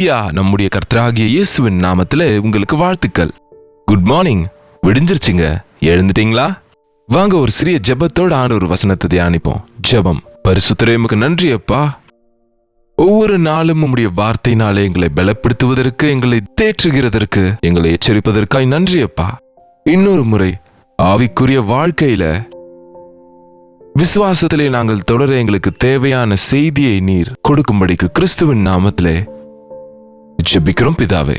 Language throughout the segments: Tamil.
ஹalleluya. நம்முடைய கர்த்தராகிய இயேசுவின் நாமத்திலே உங்களுக்கு வாழ்த்துக்கள். Good morning. விடிஞ்சிருச்சுங்க. எழுந்துட்டீங்களா? வாங்க ஒரு சிறிய ஜெபத்தோட ஒரு வசனத்தை தியானிப்போம். ஜெபம். பரிசுத்தரே, உமக்கு நன்றி அப்பா. ஒவ்வொரு நாளும் உம்முடைய வார்த்தையினாலே எங்களை பலப்படுத்துவதற்கு, எங்களை தேற்றுகிறதற்கு, எங்களை எச்சரிப்பதற்காய் நன்றி அப்பா. இன்னொரு முறை ஆவிக்குரிய வாழ்க்கையில விசுவாசத்திலே நாங்கள் தொடர எங்களுக்கு தேவையான செய்தியை நீர் கொடுக்கும்படிக்கு கிறிஸ்துவின் நாமத்திலே ஜெபிக்கிறோம் பிதாவே.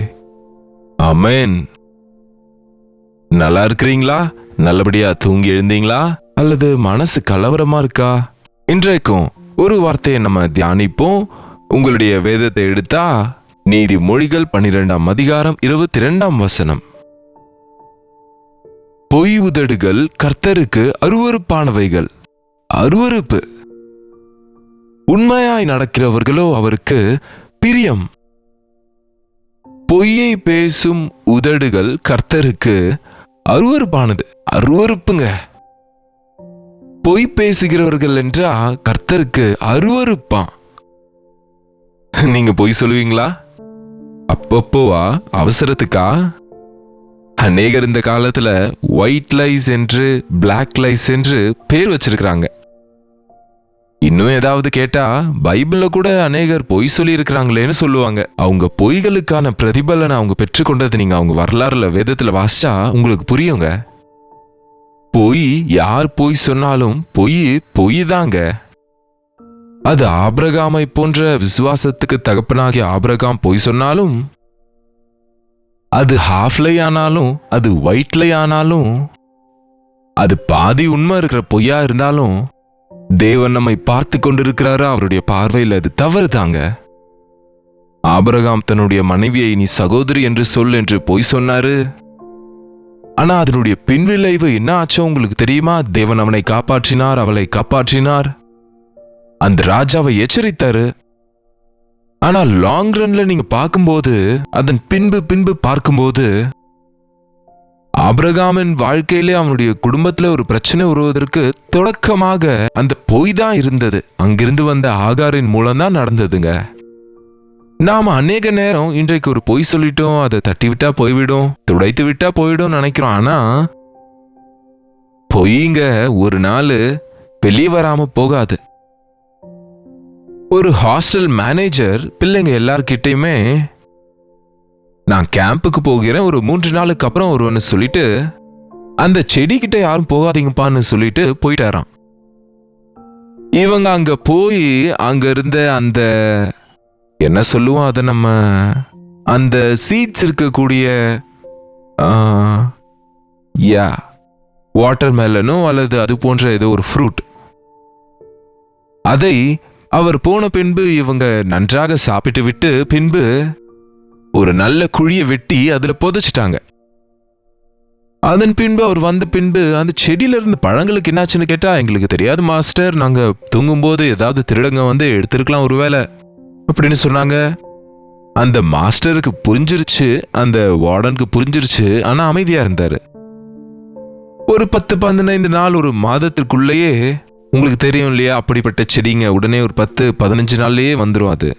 ஆமென். நல்லா இருக்கிறீங்களா? நல்லபடியா தூங்கி எழுந்தீங்களா? அல்லது மனசு கலவரமா இருக்கா? இன்றைக்கும் ஒரு வார்த்தையை நம்ம தியானிப்போம். உங்களுடைய வேதத்தை எடுத்தா நீதிமொழிகள் 12ஆம் அதிகாரம் 22ஆம் வசனம். பொய் உதடுகள் கர்த்தருக்கு அருவருப்பானவைகள். அருவருப்பு. உண்மையாய் நடக்கிறவர்களோ அவருக்கு பிரியம். பொய்யை பேசும் உதடுகள் கர்த்தருக்கு அருவருப்பானது. அருவருப்புங்க. பொய் பேசுகிறவர்கள் என்றா கர்த்தருக்கு அருவருப்பான். நீங்க பொய் சொல்லுவீங்களா? அப்பப்போவா? அவசரத்துக்கா? அநேகர் இந்த காலத்துல ஒயிட் லைஸ் என்று பிளாக் லைஸ் என்று பேர் வச்சிருக்கிறாங்க. இன்னும் ஏதாவது கேட்டா பைபிள்ல கூட அநேகர் பொய் சொல்லி இருக்கிறாங்களேன்னு சொல்லுவாங்க. அவங்க பொய்களுக்கான பிரதிபலனை அவங்க பெற்றுக்கொண்டது நீங்க அவங்க வரலாறுல வேதத்துல வாசிச்சா உங்களுக்கு புரியுங்க. பொய், யார் பொய் சொன்னாலும் பொய் தாங்க. அது ஆபிரகாமை போன்ற விசுவாசத்துக்கு தகப்பனாகிய ஆபிரகாம் பொய் சொன்னாலும், அது ஹாஃப்லை ஆனாலும், அது ஒயிட்லை ஆனாலும், அது பாதி உண்மை இருக்கிற பொய்யா இருந்தாலும், தேவன் நம்மை பார்த்து கொண்டிருக்கிறாரு. அவருடைய பார்வையில் அது தவறு தாங்க. ஆபிரகாம் தன்னுடைய மனைவியை நீ சகோதரி என்று சொல் என்று பொய் சொன்னாரு. ஆனா அதனுடைய பின்விளைவு என்ன ஆச்சோ உங்களுக்கு தெரியுமா? தேவன் அவனை காப்பாற்றினார், அவளை காப்பாற்றினார். அந்த ராஜாவை எச்சரித்தாரு. ஆனா லாங் ரன்ல நீங்க பார்க்கும்போது, அதன் பின்பு பார்க்கும்போது, ஆபிரகாமின் வாழ்க்கையிலே அவனுடைய குடும்பத்துல ஒரு பிரச்சனை வருவதற்கு தொடக்கமாக அந்த பொய் தான் இருந்தது. அங்கிருந்து வந்த ஆகாரின் மூலம் தான் நடந்ததுங்க. நாம அநேக நேரம் இன்றைக்கு ஒரு பொய் சொல்லிட்டோம், அதை தட்டி விட்டா போய்விடும், துடைத்து விட்டா போயிடும் நினைக்கிறோம். ஆனா பொய்ங்க ஒரு நாள் வெளியே வராம போகாது. ஒரு ஹாஸ்டல் மேனேஜர் பிள்ளைங்க எல்லார்கிட்டையுமே நான் கேம்புக்கு போகிறேன், ஒரு 3 நாளுக்கு அப்புறம் ஒருவன்னு சொல்லிட்டு அந்த செடி கிட்ட யாரும் போகாதீங்கப்பான்னு சொல்லிட்டு போயிட்டாராம். இவங்க அங்க போய் அங்க இருந்த அந்த என்ன சொல்லுவோம் அதை நம்ம, அந்த சீட்ஸ் இருக்கக்கூடிய வாட்டர் மெலனோ அல்லது அது போன்ற ஏதோ ஒரு ஃப்ரூட், அதை அவர் போன பின்பு இவங்க நன்றாக சாப்பிட்டு விட்டு பின்பு ஒரு நல்ல குழியை வெட்டி அதுல புதைச்சிட்டாங்க. அதன் பின்பு அவர் வந்த பின்பு அந்த செடியில இருந்து பழங்களுக்கு என்னாச்சுன்னு கேட்டா, எங்களுக்கு தெரியாது மாஸ்டர், நாங்க தூங்கும்போது ஏதாவது திருடங்க வந்து எடுத்திருக்கலாம் ஒருவேளை அப்படின்னு சொன்னாங்க. அந்த மாஸ்டருக்கு புரிஞ்சிருச்சு, அந்த வார்டனுக்கு புரிஞ்சிருச்சு. ஆனா அமைதியா இருந்தாரு. ஒரு 10-15 நாள், ஒரு மாதத்திற்குள்ளேயே உங்களுக்கு தெரியும் இல்லையா, அப்படிப்பட்ட செடிங்க உடனே ஒரு 10-15 நாள்லயே வந்துடும். அது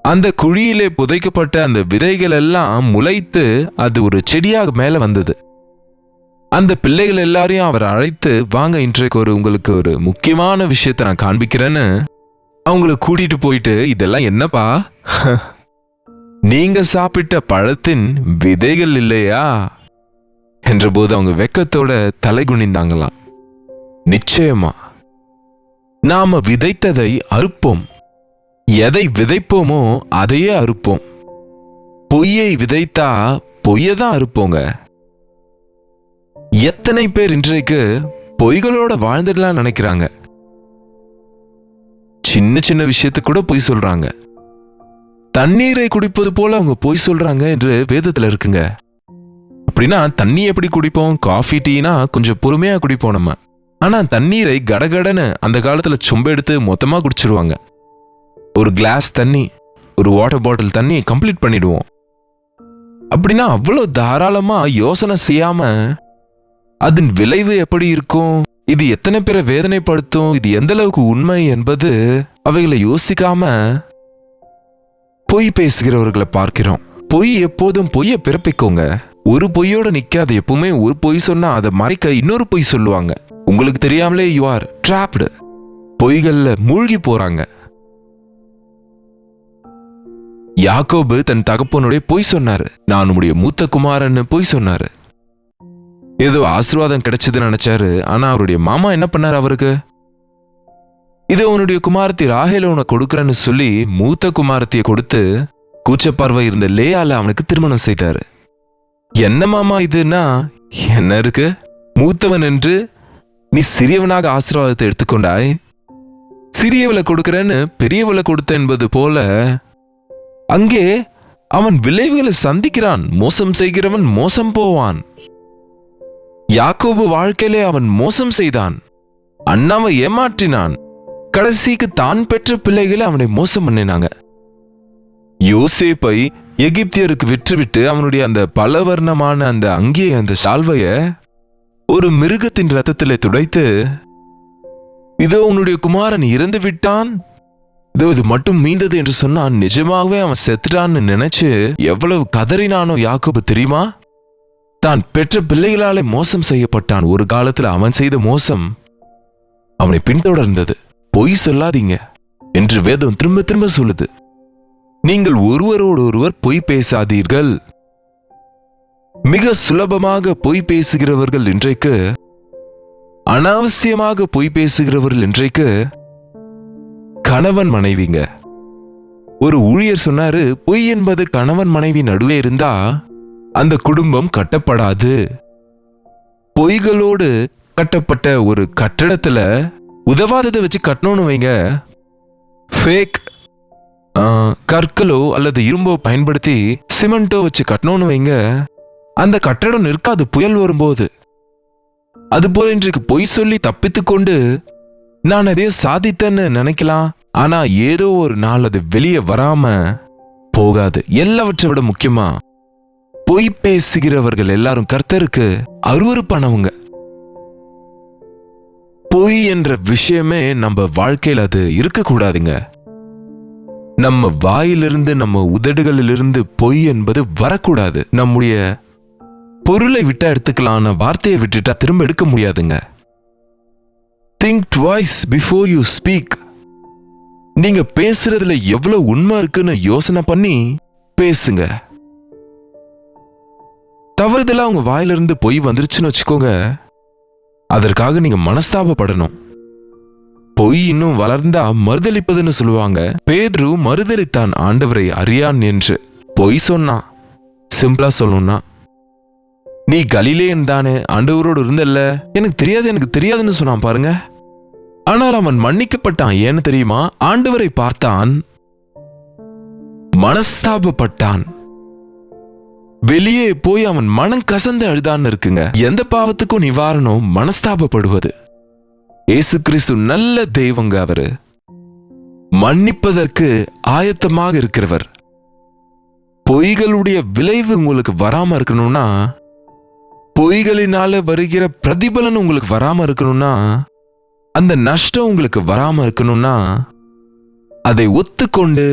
அந்த குழியிலே புதைக்கப்பட்ட அந்த விதைகள் எல்லாம் முளைத்து அது ஒரு செடியாக மேல வந்தது. அந்த பிள்ளைகள் எல்லாரையும் அவர் அழைத்து, வாங்க இன்றைக்கு உங்களுக்கு ஒரு முக்கியமான விஷயத்தை நான் காண்பிக்கிறேன்னு அவங்களை கூட்டிட்டு போயிட்டு, இதெல்லாம் என்னப்பா, நீங்க சாப்பிட்ட பழத்தின் விதைகள் இல்லையா என்றபோது அவங்க வெக்கத்தோட தலை குனிந்தாங்களாம். நிச்சயமா நாம விதைத்ததை அறுப்போம். எதை விதைப்போமோ அதையே அறுப்போம். பொய்யை விதைத்தா பொய்யதான் அறுப்போங்க. எத்தனை பேர் இன்றைக்கு பொய்களோட வாழ்ந்துடலாம் நினைக்கிறாங்க. சின்ன சின்ன விஷயத்துக்கு கூட பொய் சொல்றாங்க. தண்ணீரை குடிப்பது போல அவங்க பொய் சொல்றாங்க என்று வேதத்துல இருக்குங்க. அப்படின்னா தண்ணி எப்படி குடிப்போம்? காஃபி, டீனா கொஞ்சம் பொறுமையா குடிப்போம் நம்ம. ஆனா தண்ணீரை கடகடன்னு அந்த காலத்துல சொம்ப எடுத்து மொத்தமா குடிச்சிருவாங்க. ஒரு கிளாஸ் தண்ணி, ஒரு வாட்டர் பாட்டில் தண்ணி கம்ப்ளீட் பண்ணிடுவோம். அப்படின்னா அவ்வளவு தாராளமா யோசனை செய்யாம அதன் விளைவு எப்படி இருக்கும், இது எத்தனை பேரை வேதனைப்படுத்தும், இது எந்த அளவுக்கு உண்மை என்பது அவைகளை யோசிக்காம பொய் பேசுகிறவர்களை பார்க்கிறோம். பொய் எப்போதும் பொய்யை பிறப்பிக்கோங்க. ஒரு பொய்யோட நிக்காது. எப்பவுமே ஒரு பொய் சொன்னா அதை மறைக்க இன்னொரு பொய் சொல்லுவாங்க. உங்களுக்கு தெரியாமலே யூ ஆர் ட்ராப்டு. பொய்கள்ல மூழ்கி போறாங்க. யாக்கோபு தன் தகப்பனுடைய பொய் சொன்னாரு. நான் உடைய மூத்த குமாரன்னு பொய் சொன்னாரு. ஏதோ ஆசீர்வாதம் கிடைச்சதுன்னு நினைச்சாரு. ஆனா அவருடைய மாமா என்ன பண்ணாரு அவருக்கு? இதை உன்னுடைய குமாரத்தி ராகேல உனக்கு கொடுக்கறன்னு சொல்லி மூத்த குமாரத்திய கொடுத்து கூச்சப்பார்வை இருந்த லேயால அவனுக்கு திருமணம் செய்தாரு. என்ன மாமா இதுன்னா என்ன இருக்கு? மூத்தவன் என்று நீ சிறியவனாக ஆசீர்வாதத்தை எடுத்துக்கொண்டாய். சிறியவளை கொடுக்கறன்னு பெரியவளை கொடுத்த என்பது போல அங்கே அவன் விளைவுகளை சந்திக்கிறான். மோசம் செய்கிறவன் மோசம் போவான். யாக்கோபு வாழ்க்கையிலே அவன் மோசம் செய்தான். அண்ணாவை ஏமாற்றினான். கடைசிக்கு தான் பெற்ற பிள்ளைகளை அவனை மோசம் பண்ணினாங்க. யோசேப்பை எகிப்தியருக்கு விற்றுவிட்டு அவனுடைய அந்த பலவர்ணமான அந்த அங்கியை, அந்த சால்வைய ஒரு மிருகத்தின் ரத்தத்திலே துடைத்து, இதோ உன்னுடைய குமாரன் இறந்து விட்டான், இதோ இது மட்டும் மீந்தது என்று சொன்னான். நிஜமாகவே அவன் செத்துட்டான்னு நினைச்சு எவ்வளவு கதறினானோ யாக்கோபு தெரியுமா? தான் பெற்ற பிள்ளைகளாலே மோசம் செய்யப்பட்டான். ஒரு காலத்துல அவன் செய்த மோசம் அவனை பின்தொடர்ந்தது. பொய் சொல்லாதீங்க என்று வேதம் திரும்ப திரும்ப சொல்லுது. நீங்கள் ஒருவரோடு ஒருவர் பொய் பேசாதீர்கள். மிக சுலபமாக பொய் பேசுகிறவர்கள் இன்றைக்கு, அனாவசியமாக பொய் பேசுகிறவர்கள் இன்றைக்கு கணவன் மனைவிங்க. ஒரு ஊழியர் சொன்னாரு, பொய் என்பது கணவன் மனைவி நடுவே இருந்தா அந்த குடும்பம் கட்டப்படாது. பொய்களோடு கட்டப்பட்ட ஒரு கட்டடத்துல உதவாததை வச்சு கட்டணும்னு வைங்க, ஃபேக் கற்களோ அல்லது இரும்போ பயன்படுத்தி சிமெண்டோ வச்சு கட்டணும்னு வைங்க, அந்த கட்டடம் நிற்காது புயல் வரும்போது. அதுபோல இன்றைக்கு பொய் சொல்லி தப்பித்துக்கொண்டு நான் எதையோ சாதித்தேன்னு நினைக்கலாம். ஆனா ஏதோ ஒரு நாள் அது வெளியே வராம போகாது. எல்லாவற்றை விட முக்கியமா பொய் பேசுகிறவர்கள் எல்லாரும் கர்த்தருக்கு அருவருப்பானவங்க. பொய் என்ற விஷயமே நம்ம வாழ்க்கையில் அது இருக்கக்கூடாதுங்க. நம்ம வாயிலிருந்து, நம்ம உதடுகளிலிருந்து பொய் என்பது வரக்கூடாது. நம்முடைய பொருளை விட்டா எடுத்துக்கலாம், வார்த்தையை விட்டுட்டா திரும்ப எடுக்க முடியாதுங்க. Think twice before you speak. நீங்க பேசுறதுல எவ்வளவு உண்மை இருக்குன்னு யோசனை பண்ணி பேசுங்க. தவறுதலா உங்க வாயிலிருந்து பொய் வந்துருச்சுன்னு வச்சுக்கோங்க, அதற்காக நீங்க மனஸ்தாபப்படணும். பொய் இன்னும் வளர்ந்தா மறுதளிப்பதுன்னு சொல்லுவாங்க. பேதுரு மறுதளித்தான் ஆண்டவரை அறியான் என்று. பொய் சொன்னான். சிம்பிளா சொல்லணும்னா, நீ கலிலேயன் தானே, ஆண்டவரோடு இருந்தல்ல, எனக்கு தெரியாதுன்னு சொன்னான் பாருங்க. ஆனால் அவன் மன்னிக்கப்பட்டான். ஏன்னு தெரியுமா? ஆண்டவரை பார்த்தான், மனஸ்தாபப்பட்டான். வெளியே போய் அவன் மனம் கசந்து அழுதான்னு இருக்குங்க. எந்த பாவத்துக்கும் நிவாரணம் மனஸ்தாபப்படுவது. இயேசு கிறிஸ்து நல்ல தெய்வங்க. அவரு மன்னிப்பதற்கு ஆயத்தமாக இருக்கிறவர். பொய்களுடைய விளைவு உங்களுக்கு வராம இருக்கணும்னா, பொய்களினால வருகிற பிரதிபலன் உங்களுக்கு வராம இருக்கணும்னா, அந்த நஷ்டம் உங்களுக்கு வராம இருக்கணும்னா, அதை ஒத்துக்கொண்டு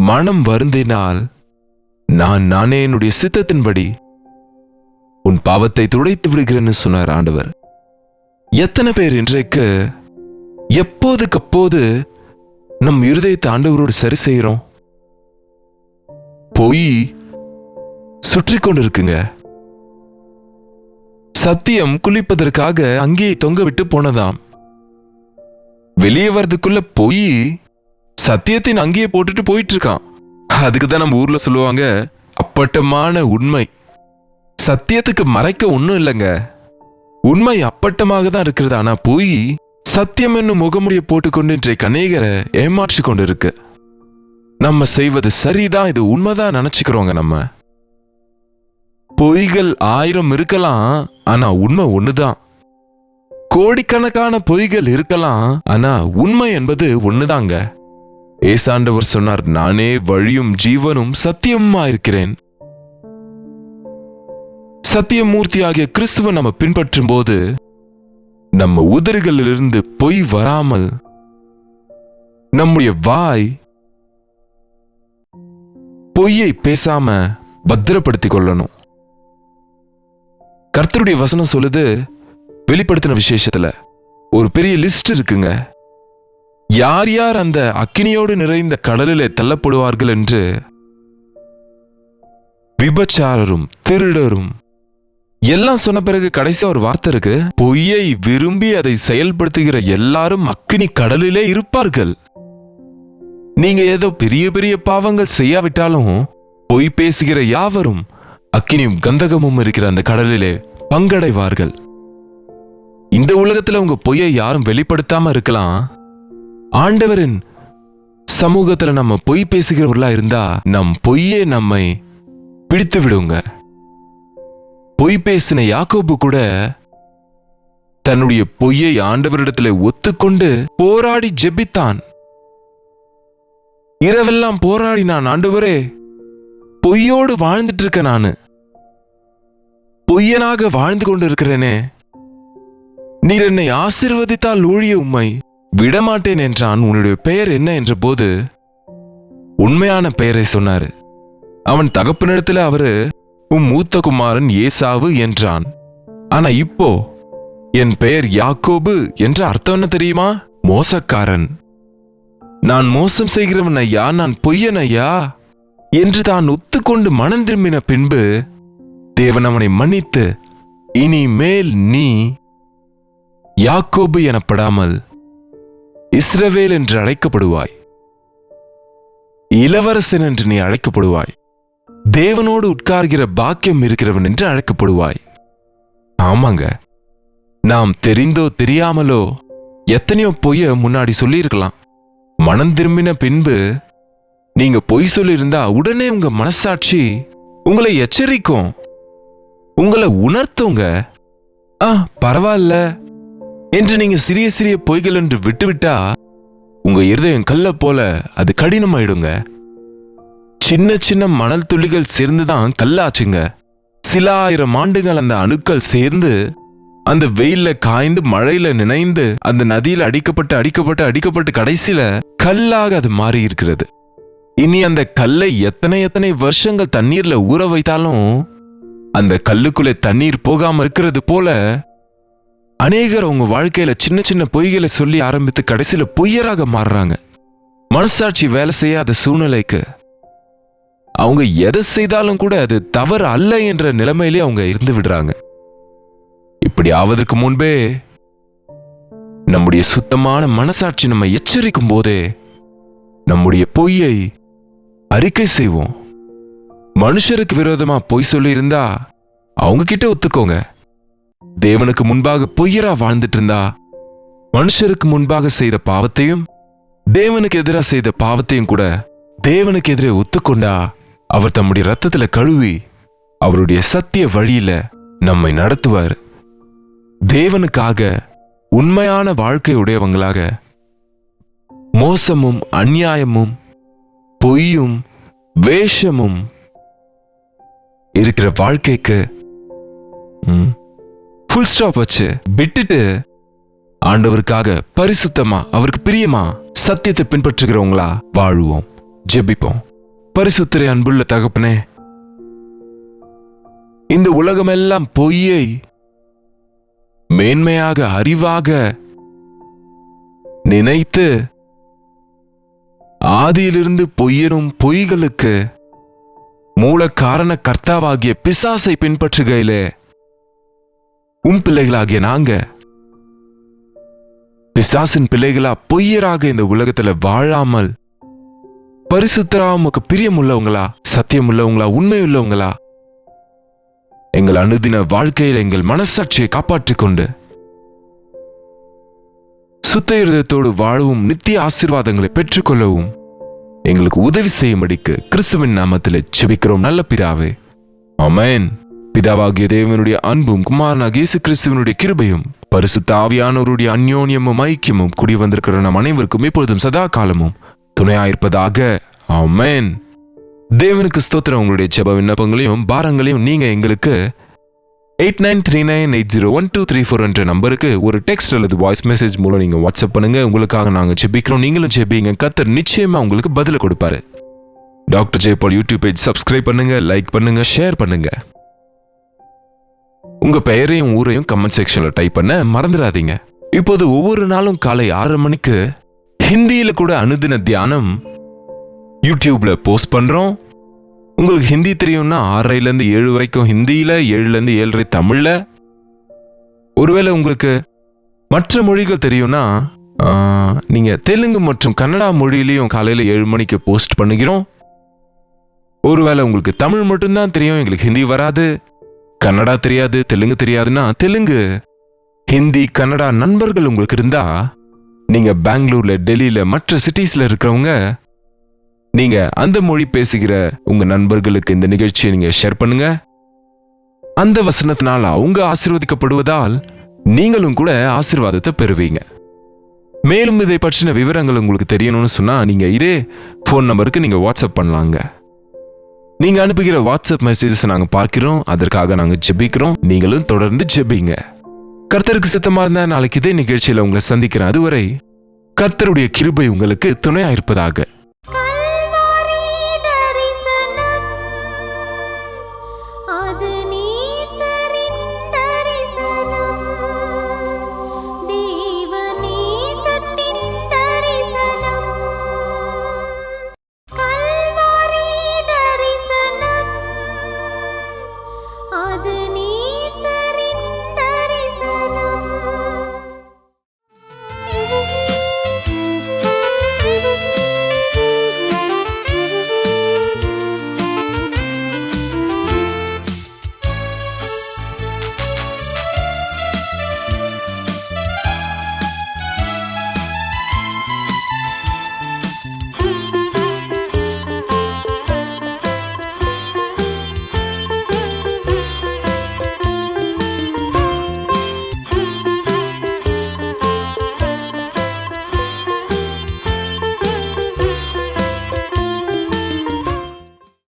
மனம் வருந்தினால், நானே என்னுடைய சித்தத்தின்படி உன் பாவத்தை துடைத்து விடுகிறேன்னு சொன்னார் ஆண்டவர். எத்தனை பேர் இன்றைக்கு எப்போதுக்கப்போது நம் இருதயத்தை ஆண்டவரோடு சரி செய்கிறோம்? பொய் சுற்றி கொண்டு இருக்குங்க. சத்தியம் குளிப்பதற்காக அங்கேயே தொங்க விட்டு போனதாம். வெளியே வர்றதுக்குள்ள பொய் சத்தியத்தின் அங்கேயே போட்டுட்டு போயிட்டு இருக்கான். அதுக்குதான் நம்ம ஊர்ல சொல்லுவாங்க, அப்பட்டமான உண்மை. சத்தியத்துக்கு மறைக்க ஒன்றும் இல்லைங்க. உண்மை அப்பட்டமாக தான் இருக்கிறது. ஆனா பொய் சத்தியம் என்னும் முகமுடிய போட்டுக்கொண்டு இன்றைக்கு அநேகரை ஏமாற்றி கொண்டு இருக்கு. நம்ம செய்வது சரிதான், இது உண்மைதான் நினைச்சுக்கிறோங்க. நம்ம பொய்கள் 1000 இருக்கலாம், ஆனா உண்மை ஒண்ணுதான். கோடிக்கணக்கான பொய்கள் இருக்கலாம், ஆனா உண்மை என்பது ஒண்ணுதாங்க. ஏசாண்டவர் சொன்னார், நானே வழியும் ஜீவனும் சத்தியமா இருக்கிறேன். சத்தியமூர்த்தி ஆகிய கிறிஸ்துவை நம்ம பின்பற்றும் போது நம்ம உதடுகளிலிருந்து பொய் வராமல் நம்முடைய வாய் பொய்யை பேசாம பத்திரப்படுத்திக் கொள்ளணும். கர்த்தருடைய வசனம் சொல்லுது, வெளிப்படுத்தின விசேஷத்துல ஒரு பெரிய லிஸ்ட் இருக்குங்க. யார் யார் அந்த அக்கினியோடு நிறைந்த கடலிலே தள்ளப்படுவார்கள் என்று. விபச்சாரரும் திருடரும் எல்லாம் சொன்ன பிறகு கடைசி ஒரு வார்த்தை இருக்கு, பொய்யை விரும்பி அதை செயல்படுத்துகிற எல்லாரும் அக்கினி கடலிலே இருப்பார்கள். நீங்க ஏதோ பெரிய பெரிய பாவங்கள் செய்யாவிட்டாலும் பொய் பேசுகிற யாவரும் அக்கினியும் கந்தகமும் இருக்கிற அந்த கடலிலே பங்கடைவார்கள். இந்த உலகத்துல உங்க பொய்யை யாரும் வெளிப்படுத்தாம இருக்கலாம். ஆண்டவரின் சமூகத்துல நம்ம பொய் பேசுகிறவர்களா இருந்தா நம் பொய்யே நம்மை பிடித்து விடுங்க. பொய் பேசின யாக்கோபு கூட தன்னுடைய பொய்யை ஆண்டவரிடத்துல ஒத்துக்கொண்டு போராடி ஜெபித்தான். இரவெல்லாம் போராடினான், ஆண்டவரே பொய்யோடு வாழ்ந்துட்டு இருக்க, நானு பொய்யனாக வாழ்ந்து கொண்டு இருக்கிறேனே, நீர் என்னை ஆசீர்வதித்தால் ஊழிய உம்மை விடமாட்டேன் என்றான். உன்னுடைய பெயர் என்ன என்ற போது உண்மையான பெயரை சொன்னாரு. அவன் தகப்பனிடத்துல அவரு உம் மூத்த குமாரன் ஏசாவு என்றான். ஆனா இப்போ என் பெயர் யாக்கோபு என்ற அர்த்தம் என்ன தெரியுமா? மோசக்காரன், நான் மோசம் செய்கிறவன் ஐயா, நான் பொய்யன் ஐயா என்று தான் ஒத்துக்கொண்டு மனம் திரும்பின பின்பு தேவன் அவனை மன்னித்து, இனிமேல் நீ யாக்கோபு எனப்படாமல் இஸ்ரவேல் என்று அழைக்கப்படுவாய், இளவரசன் என்று நீ அழைக்கப்படுவாய், தேவனோடு உட்கார்கிற பாக்கியம் இருக்கிறவன் என்று அழைக்கப்படுவாய். ஆமாங்க, நாம் தெரிந்தோ தெரியாமலோ எத்தனையோ பொய்ய முன்னாடி சொல்லியிருக்கலாம். மனம் திரும்பின பின்பு நீங்க பொய் சொல்லியிருந்தா உடனே உங்க மனசாட்சி உங்களை எச்சரிக்கும், உங்களை உணர்த்துங்க. பரவாயில்ல என்று நீங்க சிறிய சிறிய பொய்கள் என்று விட்டுவிட்டா உங்க இருதயம் கல்ல போல அது கடினமாயிடுங்க. சின்ன சின்ன மணல் துளிகள் சேர்ந்துதான் கல்லாச்சுங்க. சில ஆயிரம் ஆண்டுகள் அந்த அணுக்கள் சேர்ந்து அந்த வெயில்ல காய்ந்து மழையில நினைந்து அந்த நதியில அடிக்கப்பட்டு அடிக்கப்பட்டு அடிக்கப்பட்டு கடைசியில கல்லாக அது மாறி இருக்கிறது. இனி அந்த கல்லை எத்தனை எத்தனை வருஷங்கள் தண்ணீர்ல ஊற வைத்தாலும் அந்த கல்லுக்குள்ளே தண்ணீர் போகாம இருக்கிறது போல அநேகர் உங்க வாழ்க்கையில சின்ன சின்ன பொய்களை சொல்லி ஆரம்பித்து கடைசியில பொய்யராக மாறுறாங்க. மனசாட்சி வேலை செய்யாத சூழ்நிலைக்கு அவங்க எதை செய்தாலும் கூட அது தவறு அல்ல என்ற நிலைமையிலே அவங்க இருந்து விடுறாங்க. இப்படி ஆவதற்கு முன்பே நம்முடைய சுத்தமான மனசாட்சி நம்ம எச்சரிக்கும் போதே நம்முடைய பொய்யை அறிக்கை செய்வோம். மனுஷருக்கு விரோதமா பொய் சொல்லி இருந்தா அவங்க கிட்ட ஒத்துக்கோங்க. தேவனுக்கு முன்பாக பொய்யரா வாழ்ந்துட்டு இருந்தா மனுஷருக்கு முன்பாக செய்த பாவத்தையும் தேவனுக்கு எதிராக செய்த பாவத்தையும் கூட தேவனுக்கு எதிரே ஒத்துக்கொண்டா அவர் தம்முடைய ரத்தத்துல கழுவி அவருடைய சத்திய வழியில நம்மை நடத்துவார். தேவனுக்காக உண்மையான வாழ்க்கை உடையவங்களாக மோசமும் அநியாயமும் பொய்யும் வேஷமும் இருக்கிற வாழ்க்கைக்கு ஃபுல் ஸ்டாப் வச்சு விட்டுட்டு ஆண்டவருக்காக பரிசுத்தமா அவருக்கு பிரியமா சத்தியத்தை பின்பற்றுகிறவங்களா வாழுவோம். ஜெபிப்போம். பரிசுத்தரே, அன்புள்ள தகப்பனே, இந்த உலகமெல்லாம் பொய்யை மேன்மையாக அறிவாக நினைத்து ஆதியிலிருந்து பொய்யனும் பொய்களுக்கு மூல காரண கர்த்தாவாகிய பிசாசை பின்பற்றுகையிலே பிள்ளைகளாகிய நாங்க பிசாசின் பிள்ளைகளா பொய்யராக இந்த உலகத்துல வாழாமல் பரிசுத்தரா உமக்கு பிரியமுள்ளவங்களா சத்தியமுள்ளவங்களா உண்மையுள்ளவங்களா எங்கள் அனுதின வாழ்க்கையில் எங்கள் மனசாட்சியை காப்பாற்றிக் கொண்டு சுத்த இருதயத்தோடு வாழவும் நித்திய ஆசீர்வாதங்களை பெற்றுக்கொள்ளவும் எங்களுக்கு உதவி செய்யும்படிக்கு கிறிஸ்துவின் நாமத்தில் ஜெபிக்கிறோம் நல்ல பிதாவே, ஆமென். பிதாவாகிய தேவனுடைய அன்பும் குமாரனாகிய இயேசு கிறிஸ்துவினுடைய கிருபையும் பரிசுத்த ஆவியானவருடைய அந்யோன்யமும் ஐக்கியமும் குடி வந்திருக்கிற நம் அனைவருக்கும் எப்பொழுதும் சதா காலமும் துணையாயிருப்பதாக, ஆமென். தேவனுக்கு ஸ்தோத்திரம். உங்களுடைய ஜெப விண்ணப்பங்களையும் பாரங்களையும் நீங்க எங்களுக்கு 8939801234 என்ற நம்பருக்கு ஒரு டெக்ஸ்ட் அல்லது வாய்ஸ் மெசேஜ் மூலம் நீங்க வாட்ஸ்அப் பண்ணுங்க. உங்களுக்காக நாங்க ஜெபிக்கிறோம், நீங்களும் ஜெபிங்க. கர்த்தர் நிச்சயமா உங்களுக்கு பதில கொடுப்பாரு. Doctor Jayapal YouTube page subscribe பண்ணுங்க, லைக் பண்ணுங்க, ஷேர் பண்ணுங்க. உங்க பெயரையும் ஊரையும் கமெண்ட் செக்ஷன்ல டைப் பண்ண மறந்துடாதீங்க. இப்போது ஒவ்வொரு நாளும் காலை 6:30 மணிக்கு ஹிந்தியில கூட அனுதின தியானம் யூடியூப்ல போஸ்ட் பண்றோம். உங்களுக்கு ஹிந்தி தெரியும்னா 6:30 7 வரைக்கும் ஹிந்தியில, 7 7:30 தமிழ்ல. ஒருவேளை உங்களுக்கு மற்ற மொழிகள் தெரியும்னா நீங்க தெலுங்கு மற்றும் கன்னடா மொழியிலையும் காலையில 7 மணிக்கு போஸ்ட் பண்ணுகிறோம். ஒருவேளை உங்களுக்கு தமிழ் மட்டும்தான் தெரியும், எங்களுக்கு ஹிந்தி வராது, கன்னடா தெரியாது, தெலுங்கு தெரியாதுன்னா, தெலுங்கு, ஹிந்தி, கன்னடா நண்பர்கள் உங்களுக்கு இருந்தா, நீங்க பெங்களூர்ல, டெல்லியில, மற்ற சிட்டிஸ்ல இருக்கிறவங்க, நீங்க அந்த மொழி பேசுகிற உங்க நண்பர்களுக்கு இந்த நிகழ்ச்சியை நீங்க ஷேர் பண்ணுங்க. அந்த வசனத்தினால் அவங்க ஆசீர்வதிக்கப்படுவதால் நீங்களும் கூட ஆசீர்வாதத்தை பெறுவீங்க. மேலும் இதை பற்றின விவரங்கள் உங்களுக்கு தெரியணும்னு சொன்னா நீங்க இதே போன் நம்பருக்கு நீங்க வாட்ஸ்அப் பண்ணலாங்க. நீங்க அனுப்புகிற வாட்ஸ்அப் மெசேஜஸ் நாங்க பார்க்கிறோம், அதற்காக நாங்க ஜெபிக்கிறோம். நீங்களும் தொடர்ந்து ஜெபிங்க. கர்த்தருக்கு சித்தமா இருந்தா நாளைக்கு இதே நிகழ்ச்சியில உங்களை சந்திக்கிறேன். அதுவரை கர்த்தருடைய கிருபை உங்களுக்கு துணையா இருப்பதாக.